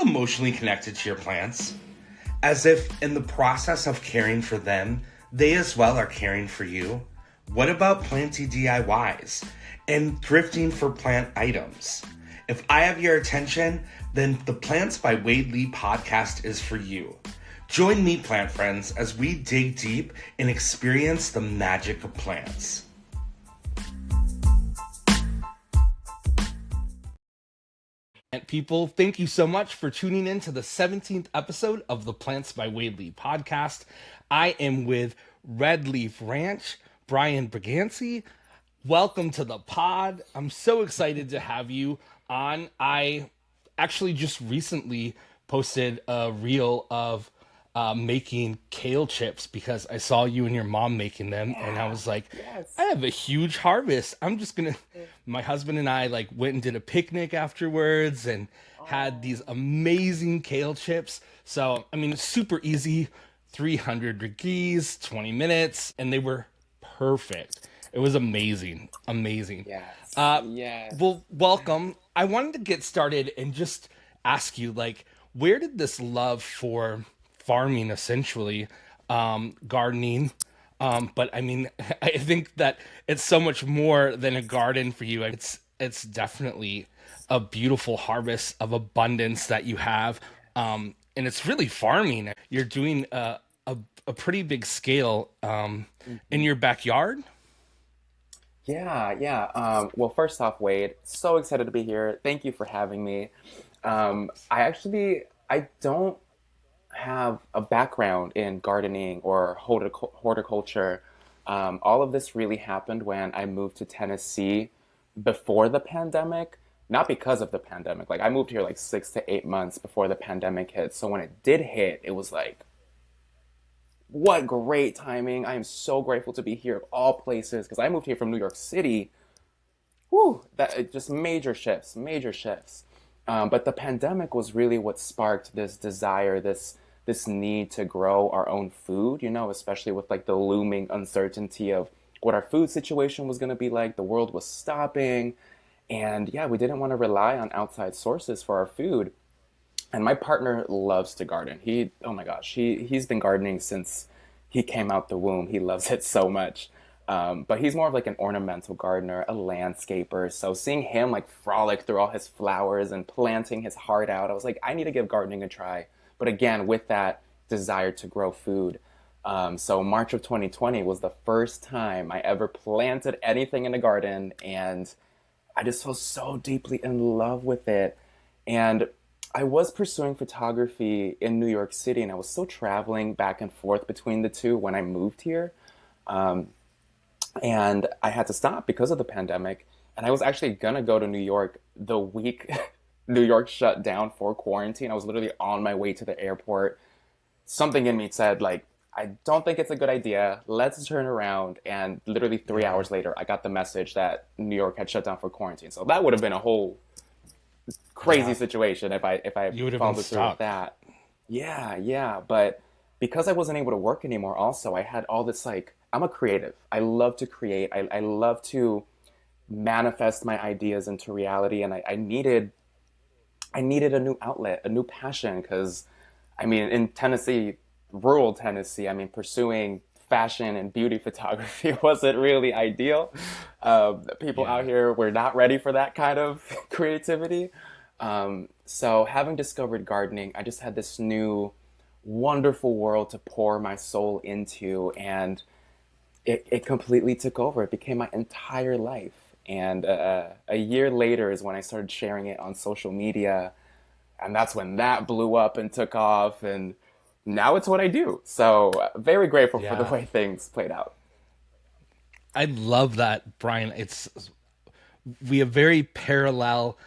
emotionally connected to your plants? As if in the process of caring for them, they as well are caring for you? What about planty DIYs and thrifting for plant items? If I have your attention, then the Plants by Wade Lee podcast is for you. Join me, plant friends, as we dig deep and experience the magic of plants. People, thank you so much for tuning in to the 17th episode of the Plants by Wade Lee podcast. I am with Red Leaf Ranch, Brian Brigantti. Welcome to the pod. I'm so excited to have you on. I actually just recently posted a reel of making kale chips because I saw you and your mom making them, and I was like, I have a huge harvest. I'm just gonna. My husband and I went and did a picnic afterwards and had these amazing kale chips. So I mean, it's super easy, 300 degrees, 20 minutes, and they were perfect. It was amazing. Yes. Well, welcome. I wanted to get started and just ask you, where did this love for farming, essentially, gardening, but I mean, I think that it's so much more than a garden for you. It's definitely a beautiful harvest of abundance that you have, and it's really farming. You're doing a pretty big scale in your backyard. Well, first off, Wade, so excited to be here. Thank you for having me. I don't have a background in gardening or horticulture. All of this really happened when I moved to Tennessee before the pandemic, not because of the pandemic. I moved here 6 to 8 months before the pandemic hit. So when it did hit, it was what great timing. I am so grateful to be here of all places because I moved here from New York City. Just major shifts. But the pandemic was really what sparked this desire, this need to grow our own food, especially with the looming uncertainty of what our food situation was going to be like. The world was stopping. And we didn't want to rely on outside sources for our food. And my partner loves to garden. He's been gardening since he came out the womb. He loves it so much. But he's more of an ornamental gardener, a landscaper. So seeing him frolic through all his flowers and planting his heart out, I was like, I need to give gardening a try. But again, with that desire to grow food. So March of 2020 was the first time I ever planted anything in a garden. And I just fell so deeply in love with it. And I was pursuing photography in New York City, and I was still traveling back and forth between the two when I moved here. And I had to stop because of the pandemic. And I was actually going to go to New York the week New York shut down for quarantine. I was literally on my way to the airport. Something in me said, I don't think it's a good idea. Let's turn around. And literally 3 hours later, I got the message that New York had shut down for quarantine. So that would have been a whole crazy situation if I followed through with that. But because I wasn't able to work anymore, also, I had all this, I'm a creative. I love to create. I love to manifest my ideas into reality. And I needed a new outlet, a new passion, because, in Tennessee, rural Tennessee, pursuing fashion and beauty photography wasn't really ideal. People out here were not ready for that kind of creativity. So having discovered gardening, I just had this new wonderful world to pour my soul into, and it completely took over. It became my entire life. And a year later is when I started sharing it on social media. And that's when that blew up and took off. And now it's what I do. So very grateful for the way things played out. I love that, Brian. We have very parallel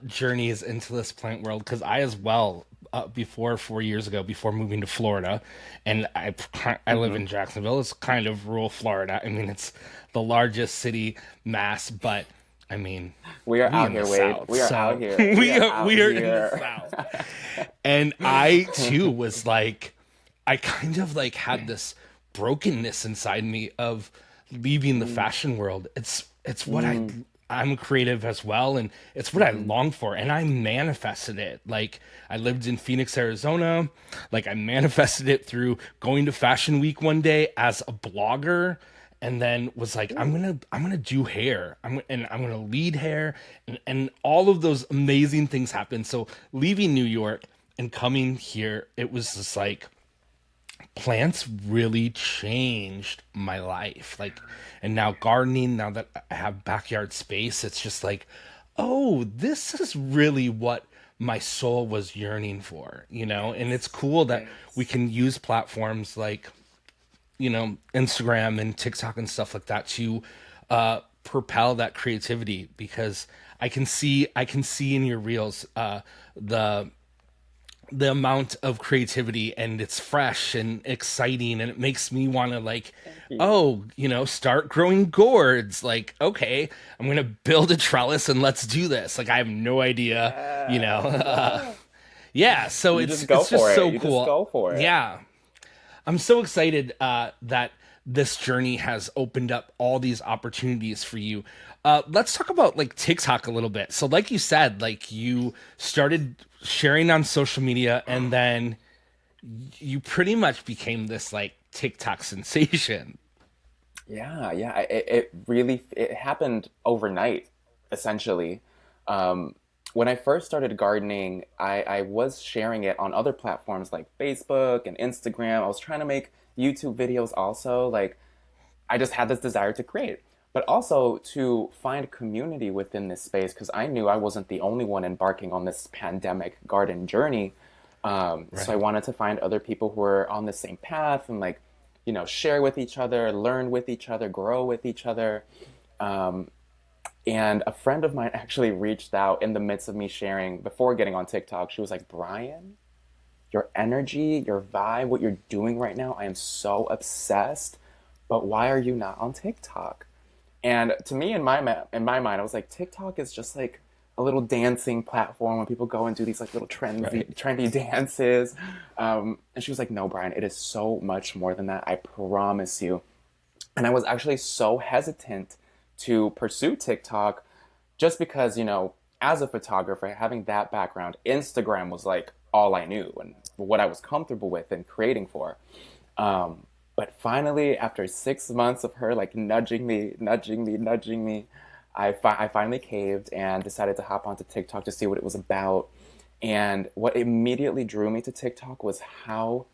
journeys into this plant world, because I as well, before 4 years ago, before moving to Florida, and I live in Jacksonville. It's kind of rural Florida. It's the largest city mass, but we are out here, Wade. We are out here. We are in the South. And I too was I kind of had this brokenness inside me of leaving the fashion world. It's what I'm creative as well, and it's what I Hmm. long for, and I manifested it. Like I lived in Phoenix, Arizona. Like I manifested it through going to Fashion Week one day as a blogger, and then was like, Ooh. I'm gonna do hair. I'm gonna lead hair, and all of those amazing things happened. So leaving New York and coming here, it was just like plants really changed my life. Like, and now gardening, now that I have backyard space, it's just like, oh, this is really what my soul was yearning for, you know? And it's Yes. cool that we Yes. can use platforms like, you know, Instagram and TikTok and stuff like that to propel that creativity, because I can see in your reels the amount of creativity, and it's fresh and exciting, and it makes me want to like, Thank you. oh, you know, start growing gourds. Like, okay, I'm gonna build a trellis and let's do this. Like I have no idea, you know. Yeah. Yeah. Yeah, so You just go it's just for it. so You just cool. go for it. Yeah, I'm so excited that this journey has opened up all these opportunities for you. Let's talk about like TikTok a little bit. So, like you said, like you started sharing on social media, and then you pretty much became this like TikTok sensation. Yeah, yeah. It really it happened overnight, essentially. Um, when I first started gardening, I was sharing it on other platforms like Facebook and Instagram. I was trying to make YouTube videos also. Like I just had this desire to create, but also to find community within this space because I knew I wasn't the only one embarking on this pandemic garden journey. So I Right. wanted to find other people who were on the same path and like, share with each other, learn with each other, grow with each other. Um, and a friend of mine actually reached out in the midst of me sharing before getting on TikTok. She was like, Brian, your energy, your vibe, what you're doing right now, I am so obsessed. But why are you not on TikTok? And to me, in my mind, I was like, TikTok is just like a little dancing platform where people go and do these like little Right. trendy dances. And she was like, no, Brian, it is so much more than that. I promise you. And I was actually so hesitant to pursue TikTok just because, as a photographer, having that background, Instagram was like all I knew and what I was comfortable with and creating for. But finally, after 6 months of her like nudging me, I finally caved and decided to hop onto TikTok to see what it was about. And what immediately drew me to TikTok was how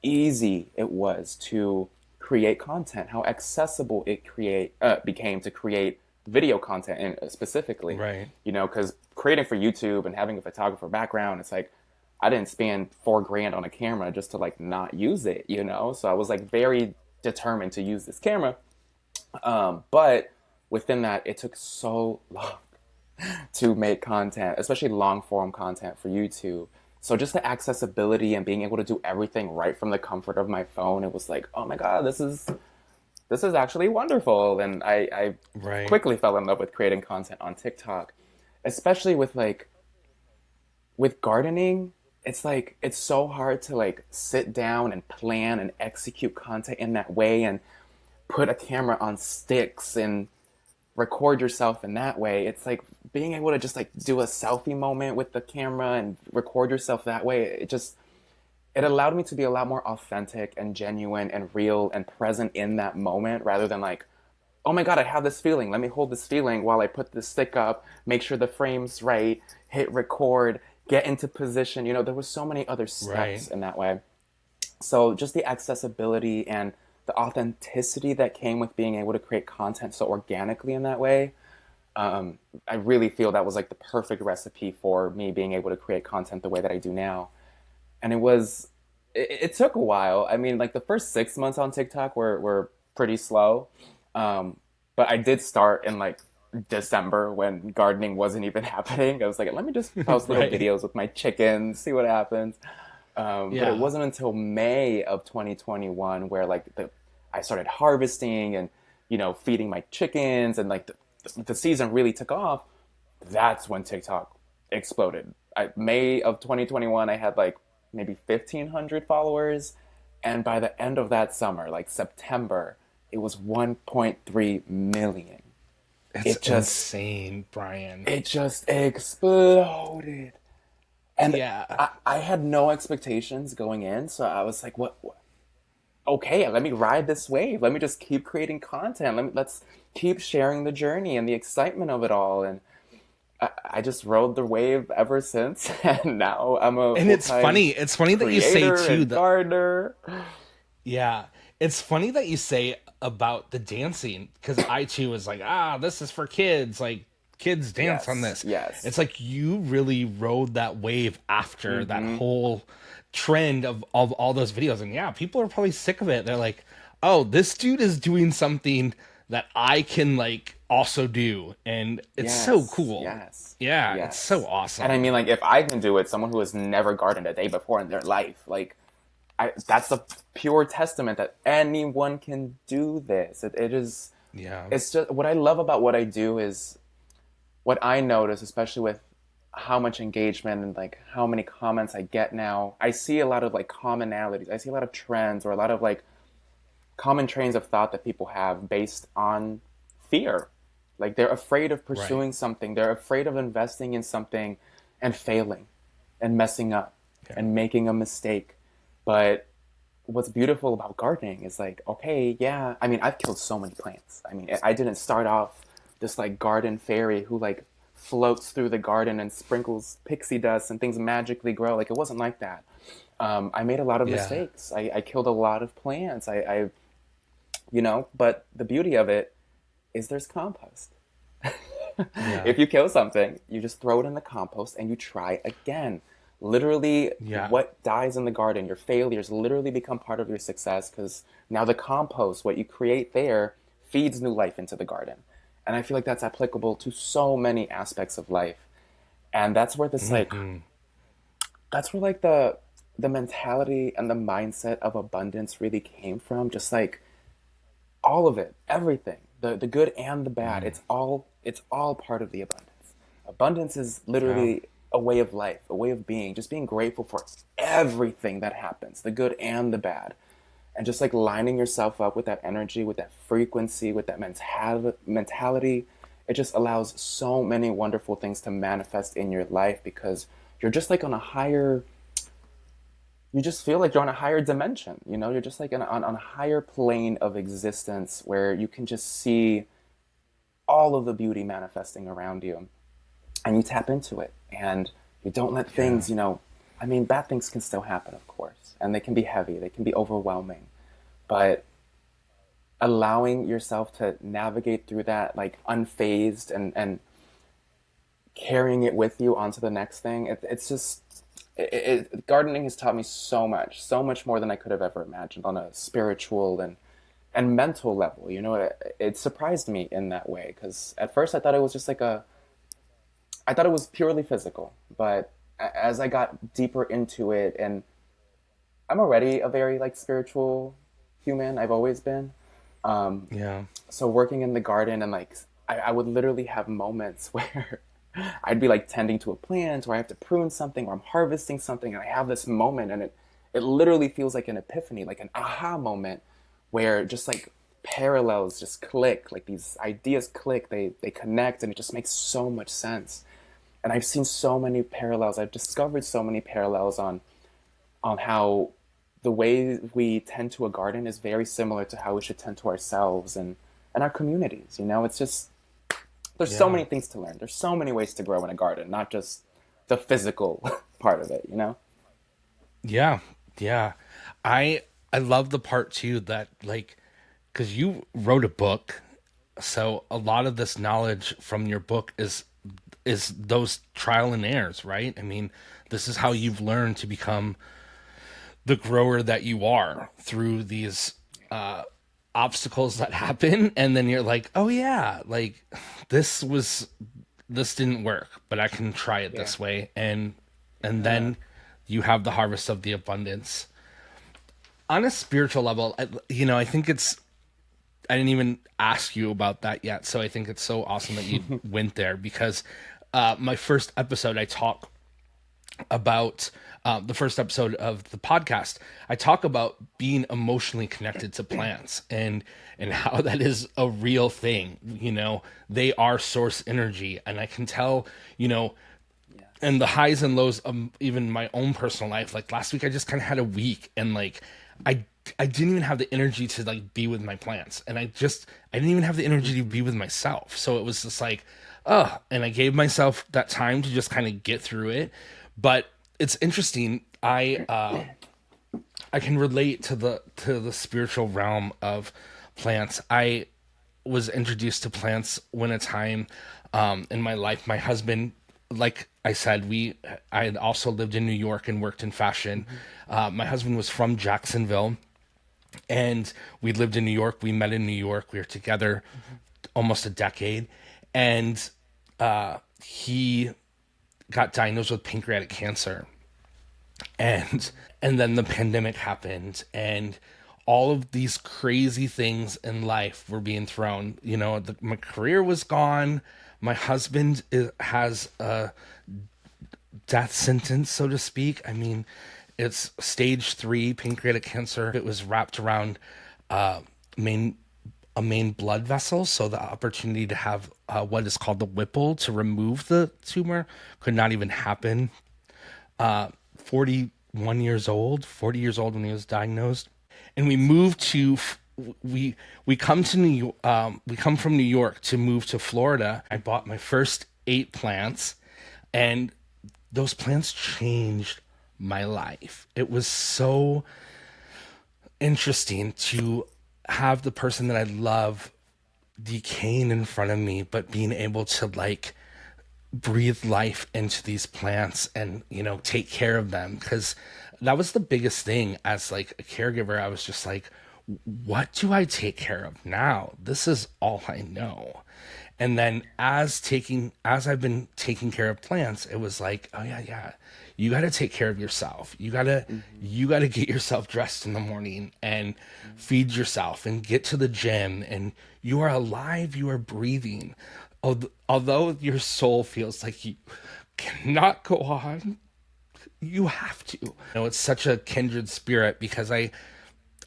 easy it was to create content, how accessible it create became to create video content, and specifically, Right. because creating for YouTube and having a photographer background, it's like I didn't spend 4 grand on a camera just to like not use it. So I was like very determined to use this camera. But within that, it took so long to make content, especially long form content for YouTube. So just the accessibility and being able to do everything right from the comfort of my phone, it was like, oh my God, this is actually wonderful. And I Right. quickly fell in love with creating content on TikTok, especially with gardening. It's like it's so hard to like sit down and plan and execute content in that way and put a camera on sticks and record yourself in that way. It's like being able to just like do a selfie moment with the camera and record yourself that way. It allowed me to be a lot more authentic and genuine and real and present in that moment rather than like, oh my God, I have this feeling. Let me hold this feeling while I put this stick up, make sure the frame's right, hit record, get into position. There was so many other steps Right. in that way. So just the accessibility and the authenticity that came with being able to create content so organically in that way, I really feel that was like the perfect recipe for me being able to create content the way that I do now. And it took a while. I mean, like the first 6 months on TikTok were pretty slow. Um, but I did start in like December when gardening wasn't even happening. I was like, let me just post little Right. videos with my chickens, see what happens. But it Yeah. wasn't until May of 2021 where like I started harvesting and feeding my chickens and like the season really took off. That's when TikTok exploded. May of 2021, I had like maybe 1,500 followers, and by the end of that summer, like September, it was 1.3 million. It's it just insane, Brian. it just exploded. And Yeah. I had no expectations going in, so I was like, what? Okay, let me ride this wave. Let me just keep creating content. Let's keep sharing the journey and the excitement of it all. And I just rode the wave ever since. And now I'm a And full time it's funny that you say creator too and that gardener. yeah, it's funny that you say about the dancing because I too was like, this is for kids. Like kids dance on Yes, this. It's yes. like you really rode that wave after that Mm-hmm. whole trend of all those videos. And yeah, people are probably sick of it. They're like, oh, this dude is doing something that I can like also do. And it's so Yes, cool. yes, Yeah, it's so yes. And I awesome. mean, like, if I can do it, someone who has never gardened a day before in their life, like, that's a pure testament that anyone can do this. It is, Yeah. it's just what I love about what I do is what I notice, especially with how much engagement and like how many comments I get now. I see a lot of like commonalities. I see a lot of trends or a lot of like common trains of thought that people have based on fear. Like they're afraid of Right. pursuing something, they're afraid of investing in something and failing and messing up Yeah. and making a mistake. But what's beautiful about gardening is like, okay, yeah, I mean, I've killed so many plants. I mean, I didn't start off this like garden fairy who like floats through the garden and sprinkles pixie dust and things magically grow. Like it wasn't like that. I made a lot of Yeah. mistakes. I killed a lot of plants. But the beauty of it is there's compost. Yeah. If you kill something, you just throw it in the compost and you try again. Literally, Yeah. what dies in the garden, your failures literally become part of your success because now the compost, what you create there, feeds new life into the garden. And I feel like that's applicable to so many aspects of life. And Hmm. that's where like the mentality and the mindset of abundance really came from. Just like all of it, everything, the good and the bad. Hmm. It's all part of the abundance. Abundance is Yeah. literally a way of life, a way of being, just being grateful for everything that happens, the good and the bad. And just like lining yourself up with that energy, with that frequency, with that mentality, it just allows so many wonderful things to manifest in your life because you're just like on a higher you just feel like you're on a higher dimension. You're just like on a higher plane of existence where you can just see all of the beauty manifesting around you and you tap into it and you don't let Yeah. things, I mean, bad things can still happen, of course, and they can be heavy, they can be overwhelming, but allowing yourself to navigate through that like unfazed and carrying it with you onto the next thing, it's just gardening has taught me so much more than I could have ever imagined on a spiritual and mental level. It surprised me in that way because at first I thought it was just like I thought it was purely physical, but as I got deeper into it, and I'm already a very like spiritual human, I've always been. Um, Yeah. so working in the garden and like I would literally have moments where I'd be like tending to a plant or I have to prune something or I'm harvesting something and I have this moment and it literally feels like an epiphany, like an aha moment where just like parallels just click, like these ideas click, they connect and it just makes so much sense. And I've seen so many parallels. I've discovered so many parallels on how the way we tend to a garden is very similar to how we should tend to ourselves and our communities. It's just there's so Yeah. many things to learn. There's so many ways to grow in a garden, not just the physical part of it. Yeah. Yeah. I love the part too that like cuz you wrote a book, so a lot of this knowledge from your book is those trial and errors, right? I mean, this is how Yes. you've learned to become the grower that you are through these obstacles that happen and then you're like, "Oh yeah, like this was this didn't work, but I can try it Yeah. this way." And Yeah. then you have the harvest of the abundance. On a spiritual level, I think I didn't even ask you about that yet, so I think it's so awesome that you went there because my first episode I talk about the first episode of the podcast, I talk about being emotionally connected to plants and how that is a real thing. You know, they are source energy, and I can tell, you know, and Yes. the highs and lows of even my own personal life. Like last week, I just kind of had a week, and like I I didn't even have the energy to like be with my plants, and I didn't even have the energy to be with myself. So it was just like, and I gave myself that time to just kind of get through it. But it's interesting. I can relate to the spiritual realm of plants. I was introduced to plants when a time in my life. My husband, like I said, I had also lived in New York and worked in fashion. Hmm. My husband was from Jacksonville, and we lived in New York. We met in New York. We were together Hmm. almost a decade, and he got diagnosed with pancreatic cancer, and then the pandemic happened, and all of these crazy things in life were being thrown. You know, my career was gone. My husband has a death sentence, so to speak. I mean, it's stage 3 pancreatic cancer. It was wrapped around uh, main a main blood vessel, so the opportunity to have what is called the Whipple to remove the tumor could not even happen. 40 years old when he was diagnosed, and we moved to we come to New York. We come from New York to move to Florida. I bought my first 8 plants, and those plants changed my life. It was so interesting to have the person that I love decaying in front of me, but being able to like breathe life into these plants and, you know, take care of them. Because that was the biggest thing as like a caregiver. I was just like, what do I take care of now? This is all I know. And then as I've been taking care of plants, it was like, oh yeah, yeah, you got to take care of yourself. Hmm. You got to get yourself dressed in the morning and feed yourself and get to the gym, and you are alive, you are breathing. Although your soul feels like you cannot go on, you have to. You know, it's such a kindred spirit because I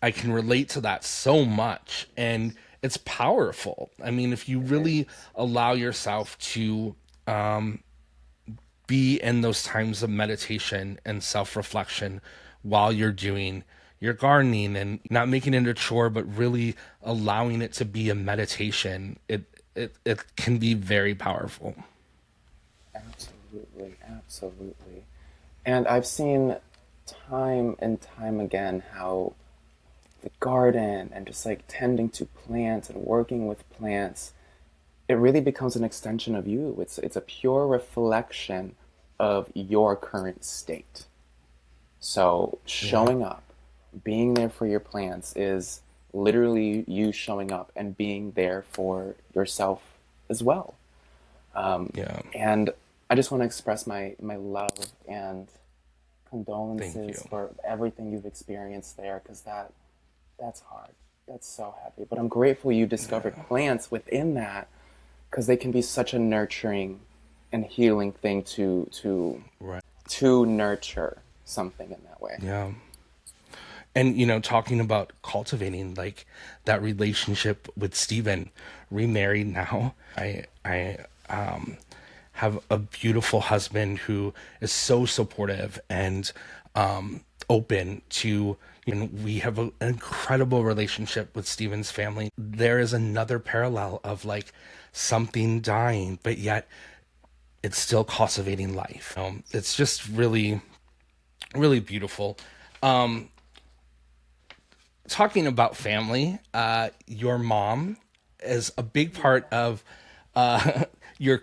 can relate to that so much, and it's powerful. I mean, if you It really is. allow yourself to be in those times of meditation and self-reflection while you're doing your gardening and not making it a chore, but really allowing it to be a meditation, it can be very powerful. Absolutely, absolutely. And I've seen time and time again how the garden and just like tending to plants and working with plants, it really becomes an extension of you. It's a pure reflection of your current state. So Yeah. showing up, being there for your plants is literally you showing up and being there for yourself as well. Yeah. And I just want to express my love and Thank condolences you. for everything you've experienced there, because that's hard. That's so heavy. But I'm grateful you discovered Yeah. plants within that, because they can be such a nurturing and healing thing Right. to nurture something in that way. Yeah. And you know, talking about cultivating like that relationship with Steven, remarried now. I have a beautiful husband who is so supportive and open to, you know, we have an incredible relationship with Steven's family. There is another parallel of like something dying, but yet it's still cultivating life. It's just really, really beautiful. Talking about family, your mom is a big part Yeah. of your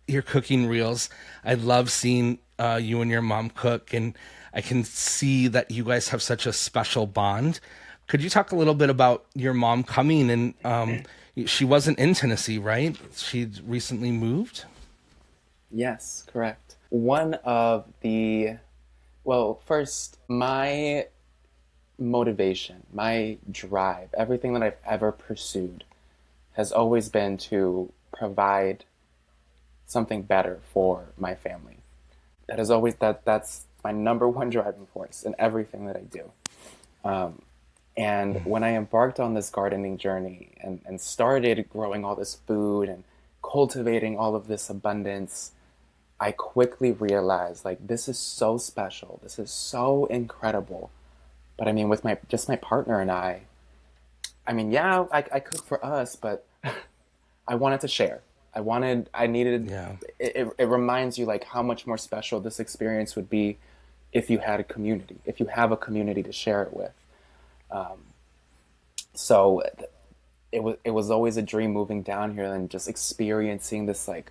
your cooking reels. I love seeing you and your mom cook, and I can see that you guys have such a special bond. Could you talk a little bit about your mom coming? And she wasn't in Tennessee, right? She recently moved. Yes, correct. One of the, well, first, my motivation, my drive, everything that I've ever pursued has always been to provide something better for my family. that is always that's my number one driving force in everything that I do. Um, and when I embarked on this gardening journey and started growing all this food and cultivating all of this abundance, I quickly realized like this is so special. This is so incredible. But I mean, with my just my partner and I mean, yeah, I cook for us, but I wanted to share. I needed, Yeah. it reminds you like how much more special this experience would be if you had a community, if you have a community to share it with. So it was always a dream moving down here and just experiencing this like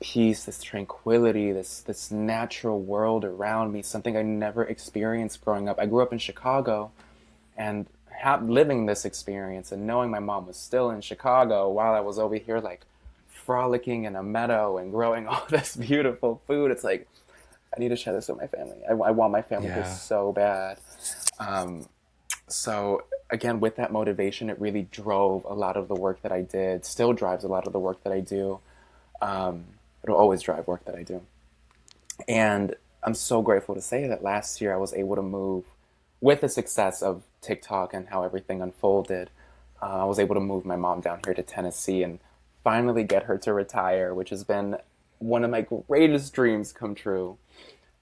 peace, this tranquility, this natural world around me, something I never experienced growing up. I grew up in Chicago and living this experience and knowing my mom was still in Chicago while I was over here like frolicking in a meadow and growing all this beautiful food. It's like I need to share this with my family. I want my family here Yeah. so bad. So again, with that motivation, it really drove a lot of the work that I did. Still drives a lot of the work that I do. It'll always drive work that I do. And I'm so grateful to say that last year I was able to move with the success of TikTok and how everything unfolded. I was able to move my mom down here to Tennessee and finally get her to retire, which has been one of my greatest dreams come true.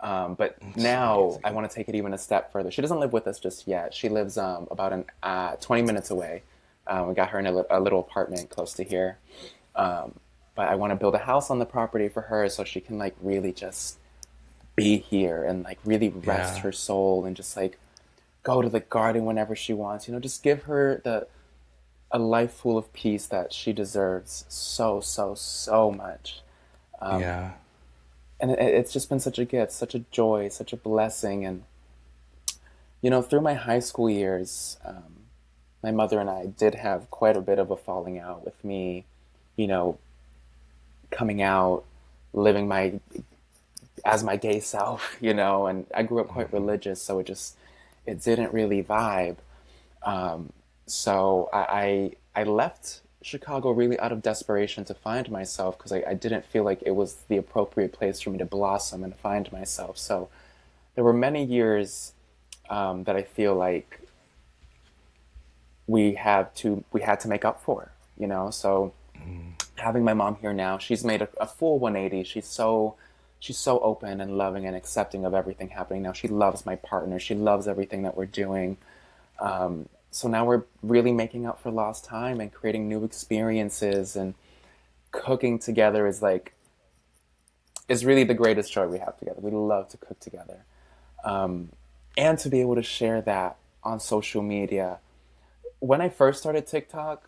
But It's now I amazing. want to take it even a step further. She doesn't live with us just yet. She lives about 20 minutes away. We got her in a little apartment close to here. Um, but I want to build a house on the property for her so she can like really just be here and like really rest Yeah. her soul and just like go to the garden whenever she wants. Just give her the a life full of peace that she deserves so so so much. Yeah. And it's just been such a gift, such a joy, such a blessing. And through my high school years, my mother and I did have quite a bit of a falling out with me, you know, coming out, living my as my gay self, and I grew up quite religious, so it didn't really vibe. So I left Chicago really out of desperation to find myself because I didn't feel like it was the appropriate place for me to blossom and find myself. So there were many years that I feel like we had to make up for, So having my mom here now, she's made a full 180. She's so open and loving and accepting of everything happening now. She loves my partner. She loves everything that we're doing. So now we're really making up for lost time and creating new experiences, and cooking together is really the greatest joy we have together. We love to cook together. And to be able to share that on social media. When I first started TikTok,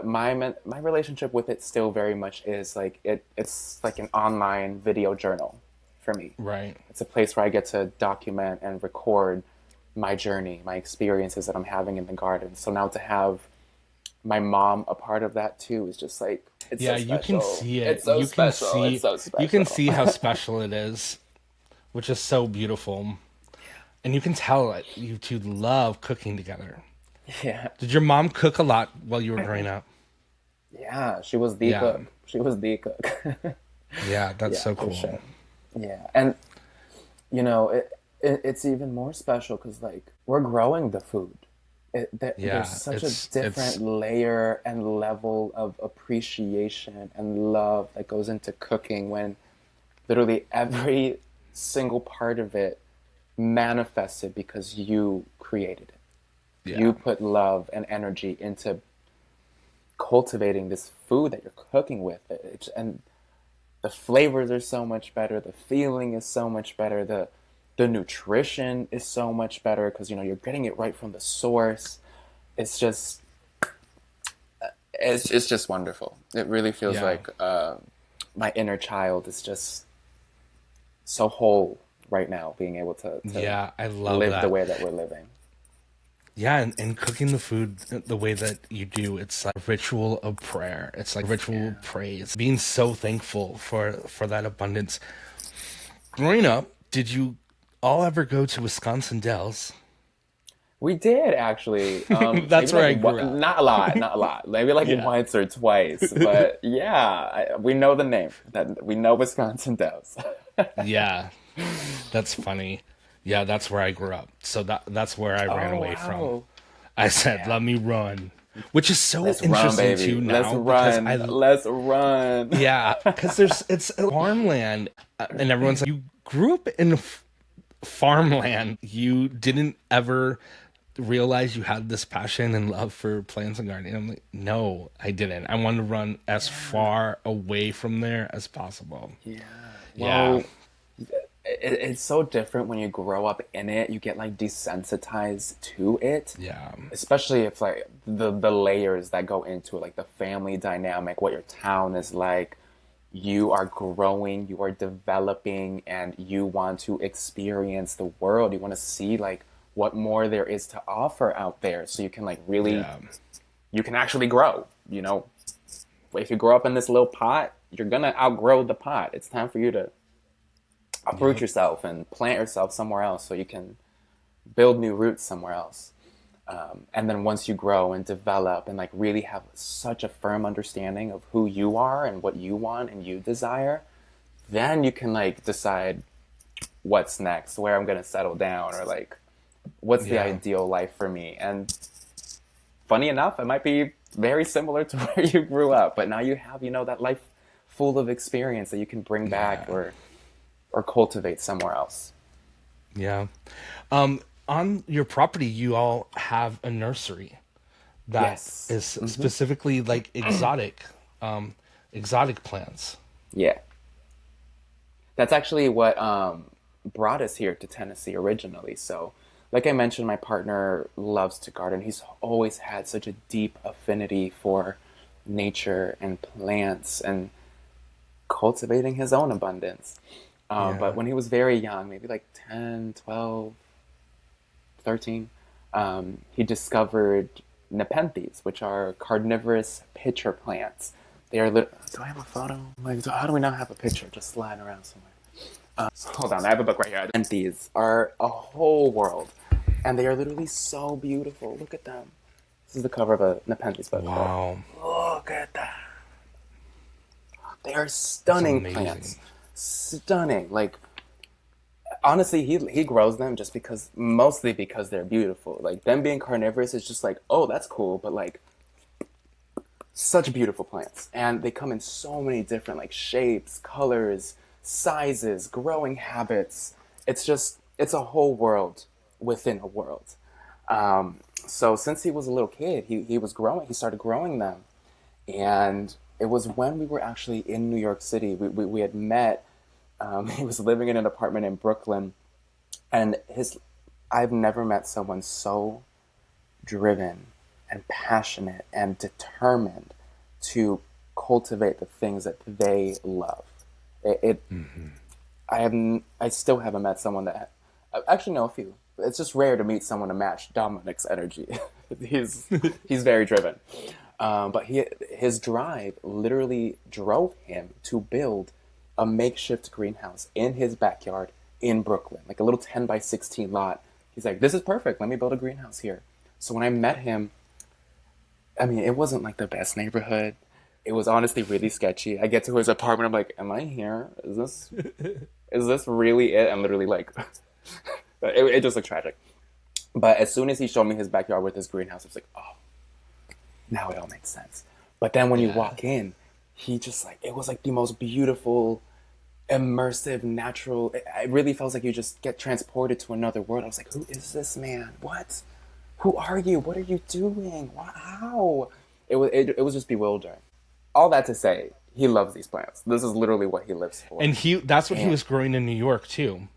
my relationship with it still very much is like it's like an online video journal for me. Right. It's a place where I get to document and record my journey, my experiences that I'm having in the garden. So now to have my mom a part of that too is just like it's so Yeah, you can special. see it. It's so special. It's so You can special. see how special it is, which is so beautiful. And you can tell that you two love cooking together. Yeah. Did your mom cook a lot while you were growing up? Yeah, she was the Yeah. cook. She was the cook. Yeah, that's Yeah, so for cool. sure. Yeah. And it's even more special because like we're growing the food. There's Yeah, such a it's different layer and level of appreciation and love that goes into cooking when literally every single part of it manifested because you created it. yeah. You put love and energy into cultivating this food that you're cooking with. And the flavors are so much better. The feeling is so much better. The nutrition is so much better because you're getting it right from the source. It's just it's just wonderful. It really feels Yeah. like my inner child is just so whole right now, being able to Yeah, I love live the that. way that we're living. Yeah, and cooking the food the way that you do, it's like a ritual of prayer. It's like ritual of praise. Being so thankful for that abundance. Growing up, did you all ever go to Wisconsin Dells? We did actually, maybe That's where like I grew up. not a lot, not a lot, maybe like Yeah. once or twice, but yeah, we know the name. That we know Wisconsin does. Yeah, that's funny. Yeah, that's where I grew up. So that's where I ran Oh away from. wow. I said, Yeah. "Let me run," which is so Let's run, interesting baby. too Let's now because run. Let's run. yeah, because there's it's farmland, and everyone's like, "You grew up in farmland. You didn't ever realize you had this passion and love for plants and gardening." I'm like, "No, I didn't. I wanted to run as Yeah. far away from there as possible." Yeah. Yeah, Well, it's so different when you grow up in it. You get like desensitized to it, yeah, especially if like the layers that go into it, like the family dynamic, what your town is like. You are growing, you are developing, and you want to experience the world. You want to see like what more there is to offer out there, so you can like really, yeah, you can actually grow. You know, if you grow up in this little pot, you're gonna outgrow the pot. It's time for you to uproot yep, yourself and plant yourself somewhere else so you can build new roots somewhere else. And then once you grow and develop and like really have such a firm understanding of who you are and what you want and you desire, then you can like decide what's next, where I'm going to settle down, or like what's the yeah, ideal life for me. And funny enough, it might be very similar to where you grew up, but now you have, you know, that life full of experience that you can bring back yeah, or cultivate somewhere else. yeah. On your property, you all have a nursery that Yes. is Hmm. specifically like exotic plants. Yeah. That's actually what brought us here to Tennessee originally. So, like I mentioned, my partner loves to garden. He's always had such a deep affinity for nature and plants and cultivating his own abundance. But Yeah, when he was very young, maybe like 10, 12, 13, he discovered nepenthes, which are carnivorous pitcher plants. They are. Do I have a photo? Like, how do we not have a picture just sliding around somewhere? Hold on, I have a book right here. And these are a whole world, and they are literally so beautiful. Look at them. This is the cover of a Nepenthes book. But wow, look at that. They are that's stunning amazing. plants. Stunning. Like honestly, he grows them just because, mostly because they're beautiful. Like them being carnivorous is just like, oh, that's cool, but like such beautiful plants, and they come in so many different like shapes, colors, sizes, growing habits. It's a whole world within a world. So since he was a little kid, he was growing. He started growing them, and it was when we were actually in New York City. We had met. He was living in an apartment in Brooklyn, and his. I've never met someone so driven and passionate and determined to cultivate the things that they love. It I still haven't met someone that I actually know a few. It's just rare to meet someone to match Dominic's energy. he's he's very driven, but his drive literally drove him to build a makeshift greenhouse in his backyard in Brooklyn, like a little 10 by 16 lot. He's like, "This is perfect. Let me build a greenhouse here." So when I met him, I mean, it wasn't like the best neighborhood. It was honestly really sketchy. I get to his apartment. I'm like, "Am I here? Is this really it?" I'm literally like, it just looked tragic. But as soon as he showed me his backyard with his greenhouse, I was like, "Oh, now it all makes sense." But then when you Yeah, walk in, he just like it was like the most beautiful, immersive, natural. It really felt like you just get transported to another world. I was like, "Who is this man? What? Who are you? What are you doing? How?" It was just bewildering. All that to say, he loves these plants. This is literally what he lives for. and that's what he And was growing in New York too.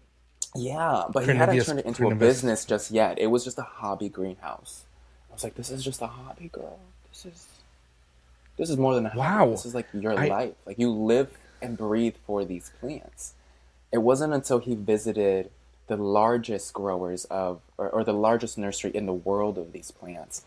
yeah, but he hadn't Carnivorous, turned it into a carnivorous. business just yet. It was just a hobby greenhouse. I was like, this is just a hobby, girl. This is more than a hobby. Wow, This is like your I life. Like you live and breathe for these plants. It wasn't until he visited the largest growers or the largest nursery in the world of these plants,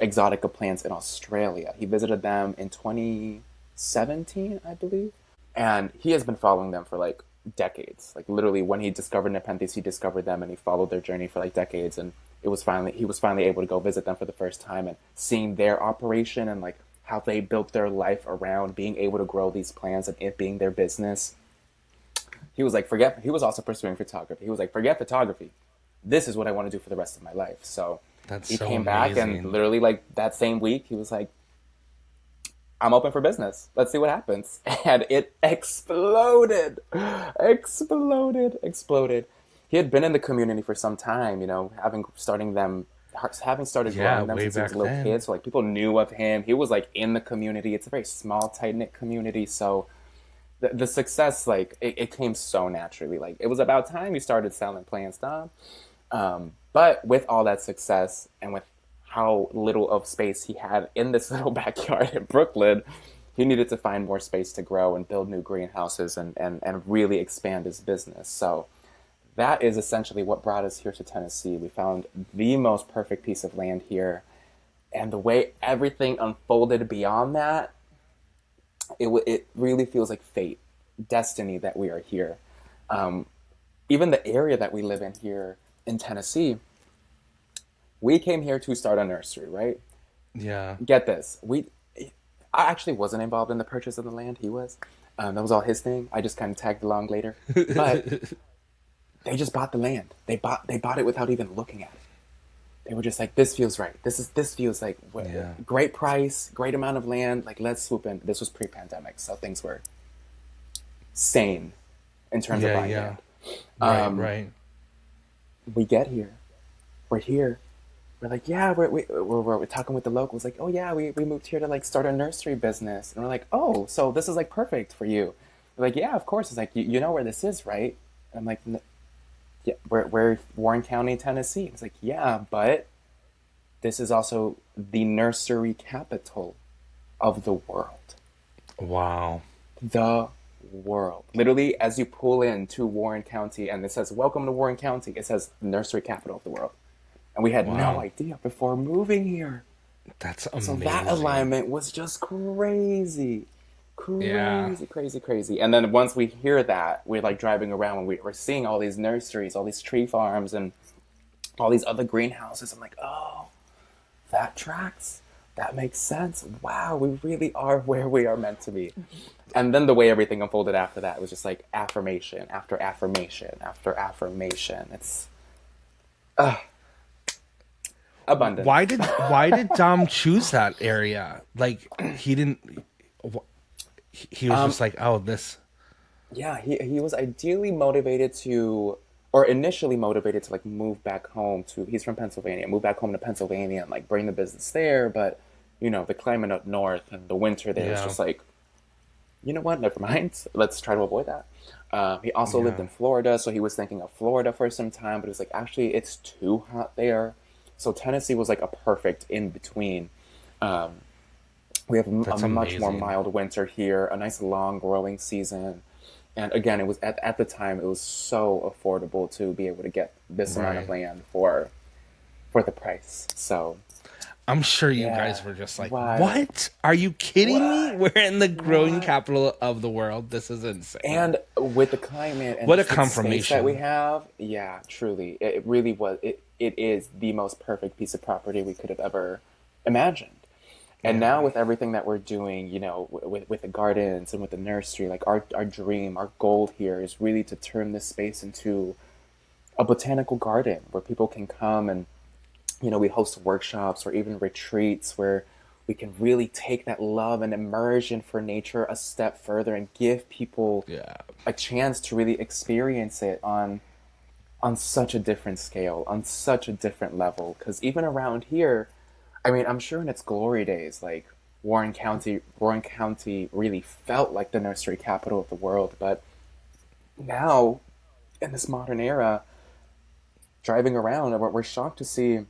exotica plants in Australia. He visited them in 2017, I believe. And he has been following them for like decades. Like literally when he discovered Nepenthes, he discovered them and he followed their journey for like decades. And he was finally able to go visit them for the first time and seeing their operation and like how they built their life around being able to grow these plants and it being their business. He was like, forget. He was also pursuing photography. He was like, forget photography. This is what I want to do for the rest of my life. So That's he so came back, and amazing. literally like that same week, he was like, I'm open for business. Let's see what happens. And it exploded, exploded, exploded. He had been in the community for some time, you know, having started Yeah, growing them way since he was a back little then. kid. So like people knew of him. He was like in the community. It's a very small, tight knit community. So the success, like it came so naturally. Like it was about time he started selling plants, Dom. But with all that success and with how little of space he had in this little backyard in Brooklyn, he needed to find more space to grow and build new greenhouses and really expand his business. So that is essentially what brought us here to Tennessee. We found the most perfect piece of land here. And the way everything unfolded beyond that, it really feels like fate, destiny that we are here. Um, Even the area that we live in here in Tennessee, we came here to start a nursery, right? Yeah. Get this. I actually wasn't involved in the purchase of the land. He was. That was all his thing. I just kind of tagged along later. But they just bought the land. They bought it without even looking at it. They were just like, this feels right. This feels like Yeah. great price, great amount of land. Like let's swoop in. This was pre-pandemic, so things were sane in terms of Yeah, buying yeah. land. Right, Um, right. we get here. We're here. We're like, yeah, we're talking with the locals. Like, oh yeah, we moved here to like start a nursery business, and we're like, oh, so this is like perfect for you. They're like, yeah, of course. It's like you know where this is, right? And I'm like, yeah, we're Warren County, Tennessee. It's like, yeah, but this is also the nursery capital of the world. Wow. The world. Literally, as you pull into Warren County, and it says, "Welcome to Warren County," it says nursery capital of the world. And we had no Wow. idea before moving here. That's So that amazing. alignment was just crazy. Yeah. Crazy, crazy, crazy. And then once we hear that, we're like driving around and we're seeing all these nurseries, all these tree farms, and all these other greenhouses. I'm like, oh, that tracks. That makes sense. Wow, we really are where we are meant to be. And then the way everything unfolded after that was just like affirmation after affirmation after affirmation. It's Why abundance. did Dom choose that area? Like he didn't he was Um, just like, "Oh, this." yeah, he was ideally motivated to, or initially motivated to like move back home to. He's from Pennsylvania. Move back home to Pennsylvania and like bring the business there. But you know, the climate up north and the winter there is Yeah. just like, you know what? Never mind. Let's try to avoid that. He also lived Yeah. in Florida, so he was thinking of Florida for some time. But it was like actually, it's too hot there. So Tennessee was like a perfect in between. Um, we have a That's much more amazing. mild winter here, a nice long growing season. And again, it was at the time it was so affordable to be able to get this amount of Right. land for the price. So I'm sure you yeah, guys were just like, wild. "What? Are you kidding me? What? We're in the growing What? capital of the world. This is insane." And with the climate and What a just with the space that we confirmation. have, yeah, truly, it really was. It is the most perfect piece of property we could have ever imagined. And Yeah. now with everything that we're doing, you know, with the gardens and with the nursery, like our dream, our goal here is really to turn this space into a botanical garden where people can come and, you know, we host workshops or even retreats where we can really take that love and immersion for nature a step further and give people Yeah. a chance to really experience it on such a different scale, on such a different level. Because even around here, I mean, I'm sure in its glory days, like Warren County really felt like the nursery capital of the world. But now, in this modern era, driving around, we're shocked to see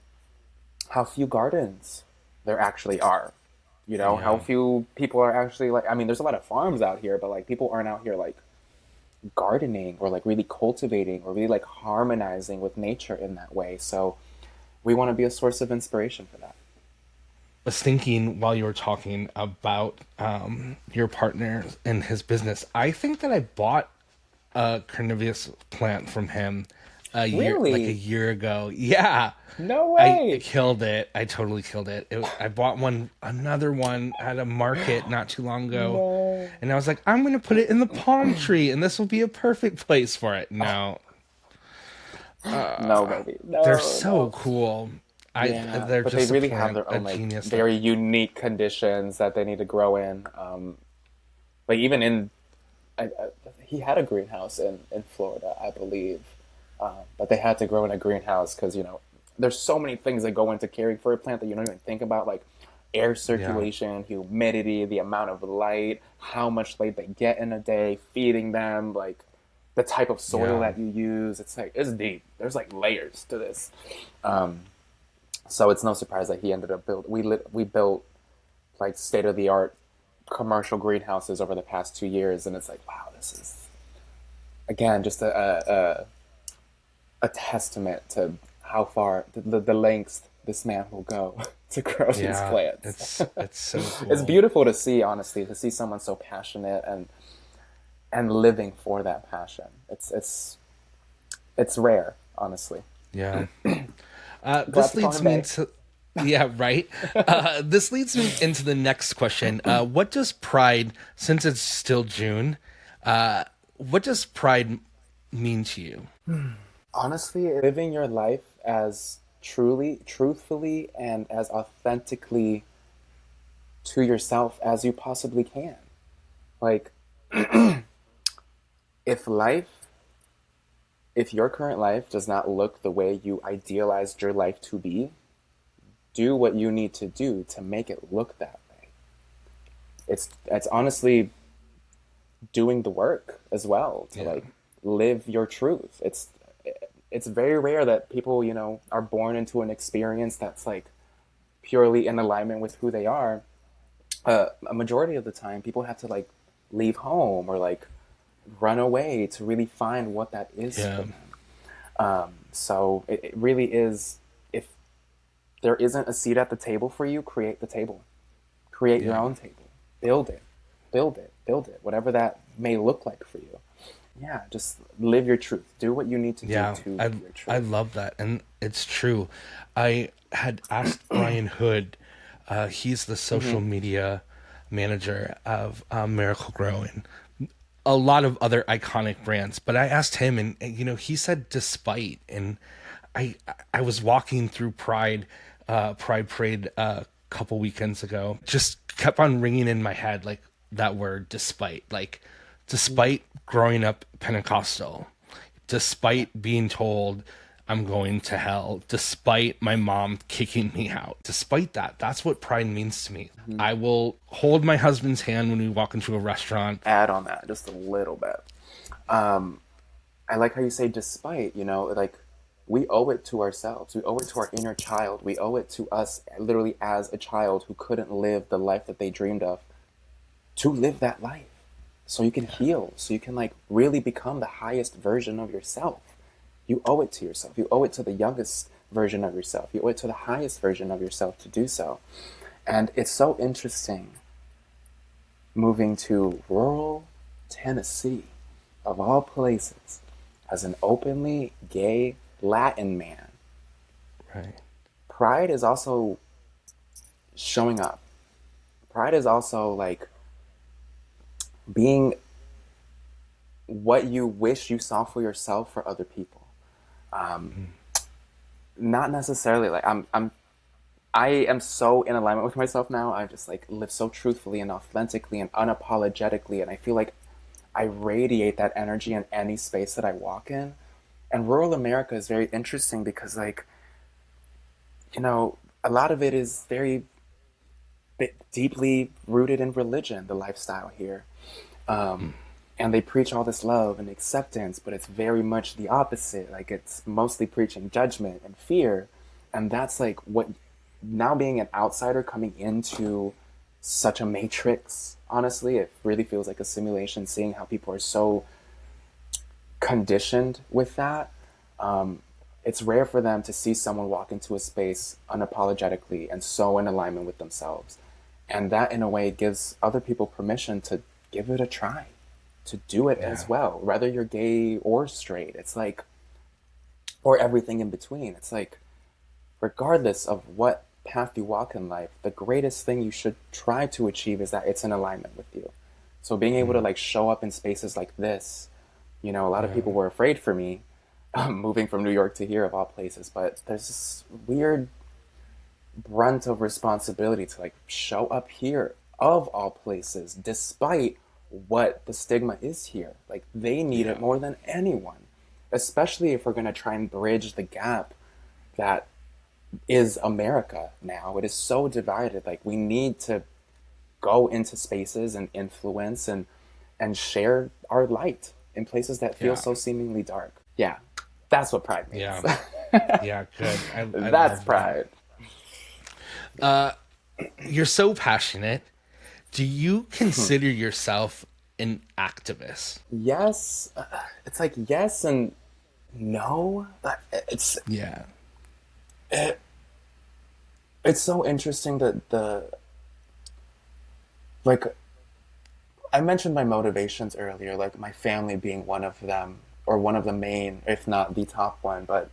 how few gardens there actually are. You know, how Yeah. few people are actually like. I mean, there's a lot of farms out here, but like people aren't out here like gardening or like really cultivating or really like harmonizing with nature in that way. So we want to be a source of inspiration for that. Was thinking while you were talking about your partner and his business. I think that I bought a carnivorous plant from him like a Really? year ago. Yeah, No I way. killed it. I totally killed it. I bought another one at a market not too long No ago. And I was like, I'm going to put it in the palm tree and this will be a perfect place for it. No, No, baby. they're No, so no. cool. Yeah, They're but they just a really have plant, their a own like genius though. very unique conditions that they need to grow in. Like even in, I, he had a greenhouse in Florida, I believe, but they had to grow in a greenhouse because there's so many things that go into caring for a plant that you don't even think about, like air Yeah, circulation, humidity, the amount of light, how much light they get in a day, feeding them, like the type of soil yeah, that you use. It's like it's deep. There's like layers to this. Um, so it's no surprise that he ended up we built like state of the art commercial greenhouses over the past 2 years, and it's like wow, this is again just a testament to how far the lengths this man will go to grow these yeah. plants. It's so It's cool. beautiful to see, honestly, to see someone so passionate and living for that passion. It's rare, honestly. Yeah. Glad This to call leads him me Bay. into, yeah, right. This leads me into the next question. What does Pride, since it's still June, what does Pride mean to you? Honestly, living your life as truly, truthfully, and as authentically to yourself as you possibly can. Like, if life, if your current life does not look the way you idealized your life to be, do what you need to do to make it look that way. It's honestly doing the work as well to Yeah. like live your truth. It's very rare that people, are born into an experience that's like purely in alignment with who they are. A majority of the time, people have to like leave home or like run away to really find what that is for Yeah. them. So it really is. If there isn't a seat at the table for you, create the table. Create your Yeah. own table. Build it. Build it. Build it. Whatever that may look like for you. Yeah, just live your truth. Do what you need to do Yeah. to live your I truth. love that. And it's true. I had asked Brian Hood, he's the social Hmm. media manager of Miracle Grow and a lot of other iconic brands. But I asked him, and he said despite. And I I was walking through Pride Parade a couple weekends ago. Just kept on ringing in my head like that word despite, like despite growing up Pentecostal, Yeah. despite being told I'm going to hell, despite my mom kicking me out. Despite that, that's what pride means to me. Hmm. I will hold my husband's hand when we walk into a restaurant. Add on that just a little bit. Um, I like how you say despite, like we owe it to ourselves. We owe it to our inner child. We owe it to us literally as a child who couldn't live the life that they dreamed of to live that life. So you can heal, so you can like really become the highest version of yourself. You owe it to yourself. You owe it to the youngest version of yourself. You owe it to the highest version of yourself to do so. And it's so interesting moving to rural Tennessee, of all places, as an openly gay Latin man. Right. Pride is also showing up. Pride is also like being what you wish you saw for yourself for other people. Um, Not necessarily like I am so in alignment with myself now. I just like live so truthfully and authentically and unapologetically, and I feel like I radiate that energy in any space that I walk in. And rural America is very interesting because like a lot of it is very deeply rooted in religion, the lifestyle here. Um, and they preach all this love and acceptance, but it's very much the opposite. Like it's mostly preaching judgment and fear. And that's like what now being an outsider coming into such a matrix, honestly, it really feels like a simulation seeing how people are so conditioned with that. Um, it's rare for them to see someone walk into a space unapologetically and so in alignment with themselves. And that, in a way, gives other people permission to give it a try, to do it Yeah. as well, whether you're gay or straight. It's like, or everything in between. It's like, regardless of what path you walk in life, the greatest thing you should try to achieve is that it's in alignment with you. So being able to Mm, like show up in spaces like this, a lot of yeah. people were afraid for me, moving from New York to here of all places. But there's this weird brunt of responsibility to like show up here of all places, despite what the stigma is here. Like they need it Yeah. more than anyone, especially if we're going to try and bridge the gap that is America now. It is so divided. Like we need to go into spaces and influence and share our light in places that feel Yeah. so seemingly dark. Yeah, that's what pride means. Yeah. Yeah. Good. I That's love that. pride. You're so passionate. Do you consider yourself an activist? Yes, it's like yes and no. It's Yeah. it, it's so interesting that the like I mentioned my motivations earlier, like my family being one of them, or one of the main, if not the top one. But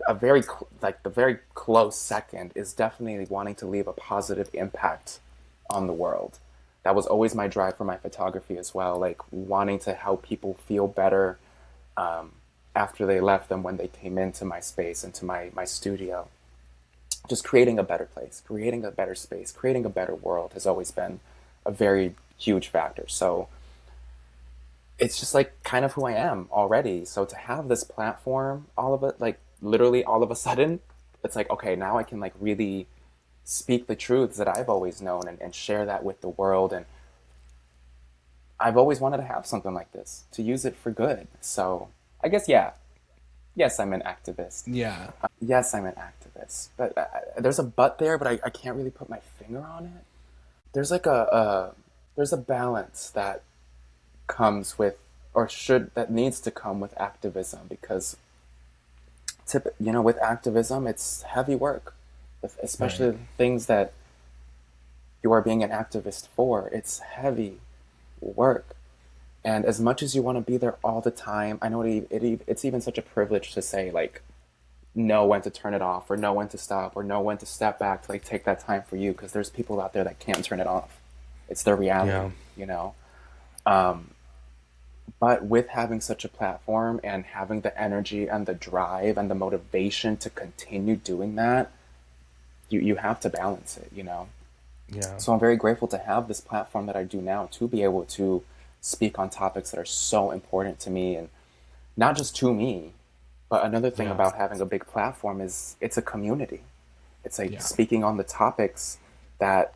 like the very close second is definitely wanting to leave a positive impact on the world. That was always my drive for my photography as well, like wanting to help people feel better um, after they left them when they came into my space, into my studio. Just creating a better place, creating a better space, creating a better world has always been a very huge factor. So it's just like kind of who I am already. So to have this platform, all of it, like literally all of a sudden, it's like, okay, now I can like really speak the truths that I've always known and share that with the world. And I've always wanted to have something like this, to use it for good. So I guess, yeah, yes, I'm an activist. Yeah. Yes, I'm an activist. But there's a but there, but I can't really put my finger on it. There's like there's a balance that comes with, or should, that needs to come with activism, because with activism it's heavy work, especially Right. the things that you are being an activist for. It's heavy work, and as much as you want to be there all the time, I know it's even such a privilege to say like know when to turn it off, or know when to stop, or know when to step back to like take that time for you, because there's people out there that can't turn it off. It's their reality, Yeah. you know. um, But with having such a platform and having the energy and the drive and the motivation to continue doing that, you have to balance it. Yeah. So I'm very grateful to have this platform that I do now, to be able to speak on topics that are so important to me, and not just to me, but another thing Yeah. about having a big platform is it's a community. It's like Yeah. speaking on the topics that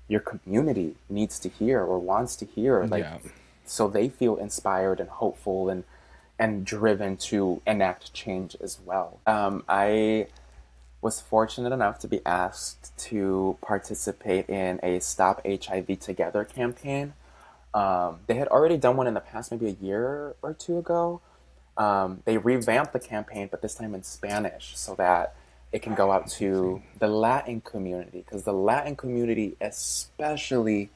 your community needs to hear or wants to hear, like Yeah. so they feel inspired and hopeful and driven to enact change as well. I was fortunate enough to be asked to participate in a Stop HIV Together campaign. They had already done one in the past, maybe a year or two ago. They revamped the campaign, but this time in Spanish, so that it can go out to Amazing. the Latin community, because the Latin community, especially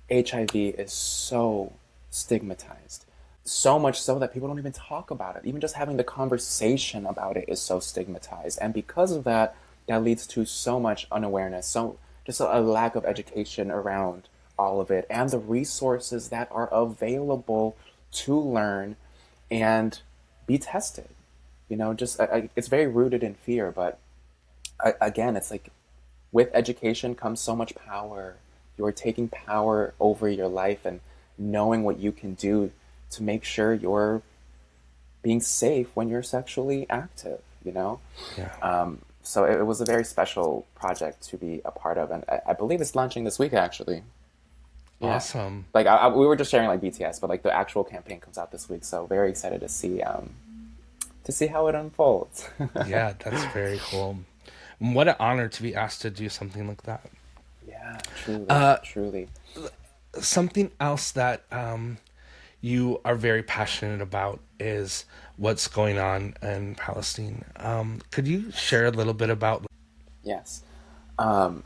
HIV, is so stigmatized. So much so that people don't even talk about it. Even just having the conversation about it is so stigmatized. And because of that, that leads to so much unawareness, so just a lack of education around all of it, and the resources that are available to learn and be tested. Just it's very rooted in fear, but again, it's like with education comes so much power. You're taking power over your life and knowing what you can do to make sure you're being safe when you're sexually active. Yeah. So it was a very special project to be a part of, and I believe it's launching this week actually. Yeah, Awesome. like we were just sharing like BTS, but like the actual campaign comes out this week, so very excited to see how it unfolds. Yeah, that's very cool. What an honor to be asked to do something like that. Yeah, truly, truly. Something else that you are very passionate about is what's going on in Palestine. Could you share a little bit about? Yes. Um,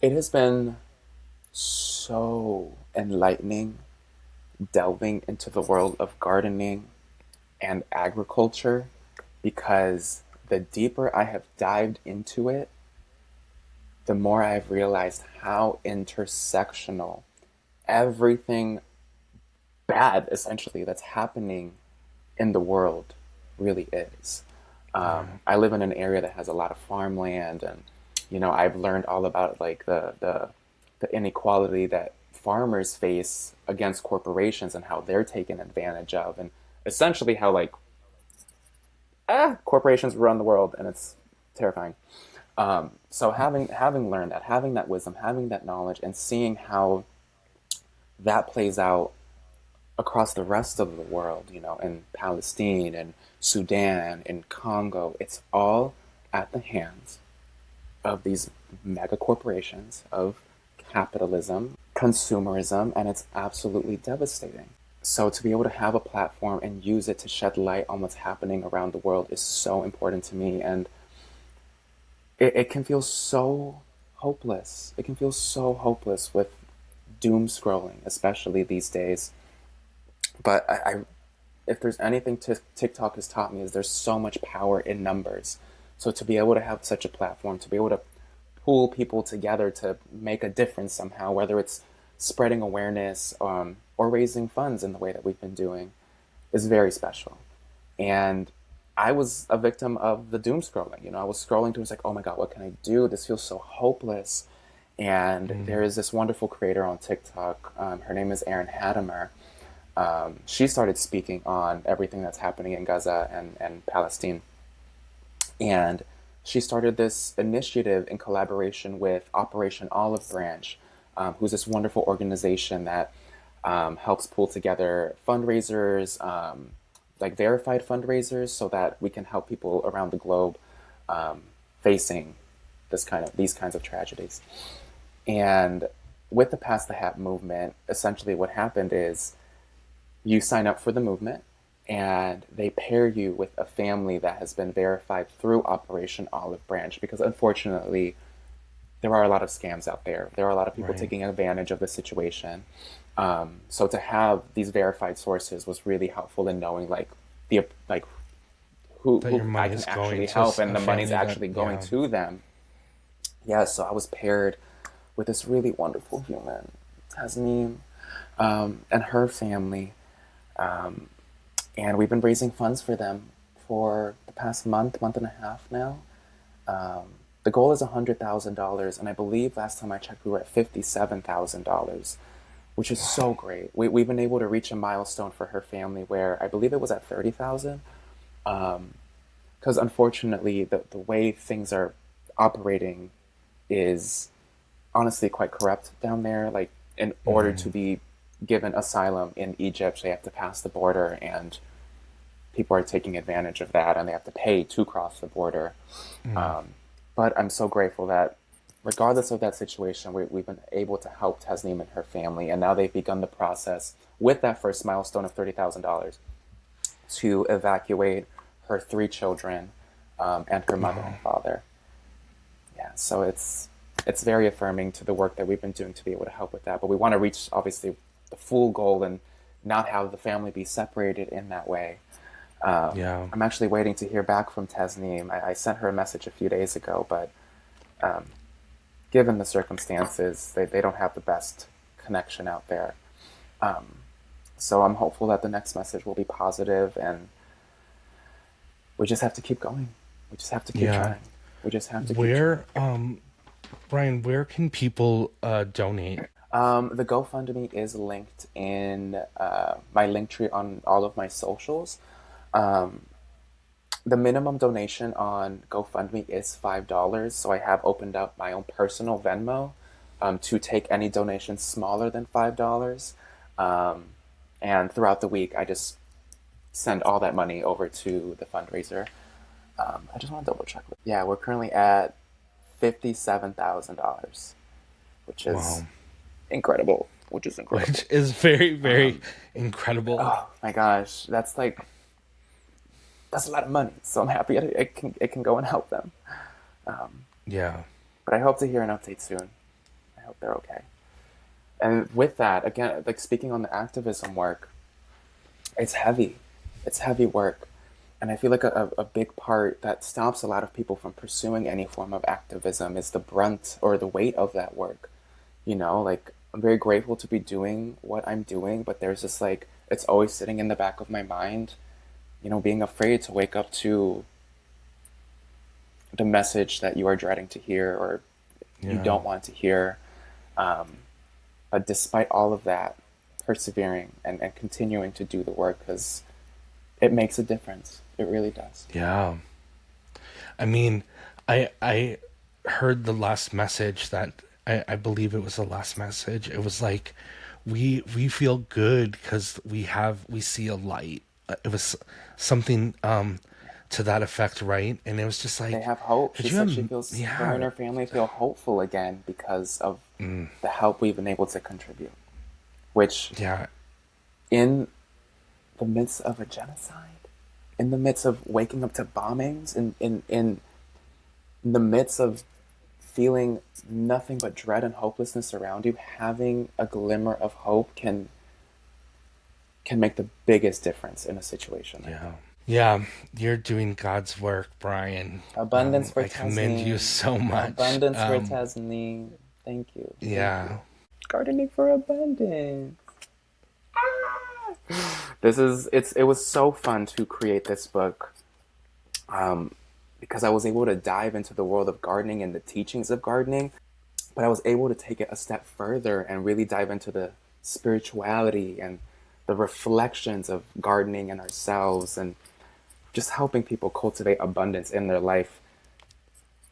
it has been so enlightening delving into the world of gardening and agriculture, because the deeper I have dived into it, the more I've realized how intersectional everything bad essentially that's happening in the world really is. Yeah. I live in an area that has a lot of farmland, and I've learned all about like the inequality that farmers face against corporations and how they're taken advantage of, and essentially how like corporations run the world, and it's terrifying. So having learned that, having that wisdom, having that knowledge, and seeing how that plays out across the rest of the world, in Palestine and Sudan and Congo, it's all at the hands of these mega corporations, of capitalism, consumerism, and it's absolutely devastating. So to be able to have a platform and use it to shed light on what's happening around the world is so important to me. And it can feel so hopeless. It can feel so hopeless with doom scrolling, especially these days. But if there's anything TikTok has taught me is there's so much power in numbers. So to be able to have such a platform, to be able to pull people together to make a difference somehow, whether it's spreading awareness or raising funds in the way that we've been doing, is very special. And I was a victim of the doom scrolling. I was scrolling through, it's like, oh my God, what can I do? This feels so hopeless. And there Mm. is this wonderful creator on TikTok. Her name is Erin Hadamer. She started speaking on everything that's happening in Gaza and Palestine. And she started this initiative in collaboration with Operation Olive Branch, who's this wonderful organization that helps pull together fundraisers, like verified fundraisers, so that we can help people around the globe um, facing these kinds of tragedies. And with the Pass the Hat movement, essentially what happened is you sign up for the movement and they pair you with a family that has been verified through Operation Olive Branch, because unfortunately there are a lot of scams out there. There are a lot of people Right. taking advantage of the situation. So to have these verified sources was really helpful in knowing the like That who your I money can is going actually to help and a the money's family that, actually going yeah. to them. Yeah, so I was paired with this really wonderful human, Tasneem, and her family. Um, and we've been raising funds for them for the past month and a half now. Um, the goal is $100,000, and I believe last time I checked, we were at $57,000, which is so great. We've been able to reach a milestone for her family where I believe it was at 30,000. Because unfortunately, the way things are operating is honestly quite corrupt down there. Like, in order to Mm. be given asylum in Egypt, they have to pass the border, and people are taking advantage of that, and they have to pay to cross the border. Mm. Um, but I'm so grateful that, regardless of that situation, we've been able to help Tasneem and her family, and now they've begun the process with that first milestone of $30,000 to evacuate her three children and her mother and Wow. father. Yeah, so it's very affirming to the work that we've been doing to be able to help with that. But we want to reach obviously the full goal and not have the family be separated in that way. Yeah. I'm actually waiting to hear back from Tasneem. I sent her a message a few days ago, but given the circumstances, they don't have the best connection out there. Um, so I'm hopeful that the next message will be positive, and we just have to keep going. We just have to keep Yeah. trying. We just have to keep trying. Where, Brian, where can people donate? The GoFundMe is linked in my link tree on all of my socials. Um, the minimum donation on GoFundMe is $5, so I have opened up my own personal Venmo to take any donations smaller than $5. Um, and throughout the week, I just send all that money over to the fundraiser. I just want to double check. Yeah, we're currently at $57,000, which is Wow. incredible. Which is Which incredible. is very, very Um, incredible. oh my gosh, that's a lot of money. So I'm happy it can go and help them. Um, Yeah. but I hope to hear an update soon. I hope they're okay. And with that, again, like speaking on the activism work, it's heavy. It's heavy work. And I feel like a big part that stops a lot of people from pursuing any form of activism is the brunt or the weight of that work. Like I'm very grateful to be doing what I'm doing, but there's just like, it's always sitting in the back of my mind, being afraid to wake up to the message that you are dreading to hear or you Yeah. don't want to hear. Um, but despite all of that, persevering and continuing to do the work because it makes a difference. It really does. Yeah. I mean, I heard the last message that I believe it was the last message. It was like we feel good because we see a light. It was something to that effect, right? And it was just They like, have hope. could She you said she feels, her and yeah. her family feel hopeful again because of the help we've been able to contribute, which Yeah. in the midst of a genocide, in the midst of waking up to bombings, in the midst of feeling nothing but dread and hopelessness around you, having a glimmer of hope can make the biggest difference in a situation like Yeah. that. Yeah, you're doing God's work, Brian. Abundance for I commend you Tasneem. so much. Abundance for Tasneem. Thank you. Thank you. Yeah. Gardening for abundance. It was so fun to create this book um, because I was able to dive into the world of gardening and the teachings of gardening, but I was able to take it a step further and really dive into the spirituality and the reflections of gardening and ourselves and just helping people cultivate abundance in their life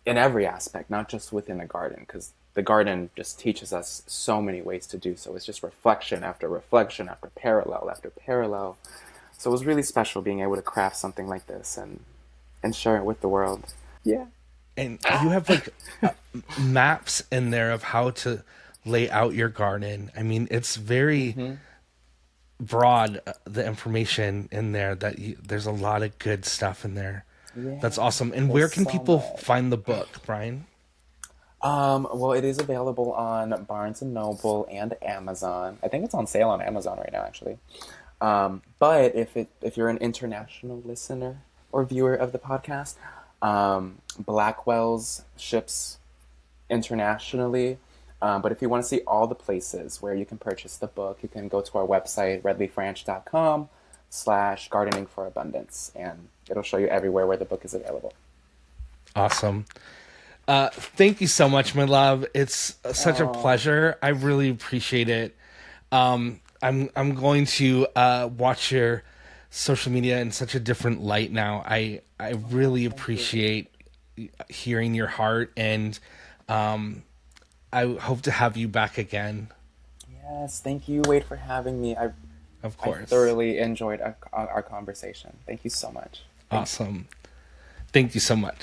in every aspect, not just within a garden, because the garden just teaches us so many ways to do so. It's just reflection after parallel after parallel. So it was really special being able to craft something like this and share it with the world. Yeah. And you have like maps in there of how to lay out your garden. I mean, it's very Mm-hmm. broad, the information in there there's a lot of good stuff in there. Yeah. That's awesome. And There's where can so people much. find the book, Brian? Well, it is available on Barnes and Noble and Amazon. I think it's on sale on Amazon right now, actually. But if you're an international listener or viewer of the podcast, Blackwell's ships internationally. But if you want to see all the places where you can purchase the book, you can go to our website, redleafranch.com/gardening for abundance, and it'll show you everywhere where the book is available. Awesome. Thank you so much, my love. It's such a Oh, pleasure. I really appreciate it. I'm going to watch your social media in such a different light now. I really thank you. appreciate hearing your heart, and I hope to have you back again. Yes, thank you, Wade, for having me. Of I course. thoroughly enjoyed our conversation. Thank you so much. Thank you. Awesome. Thank you so much.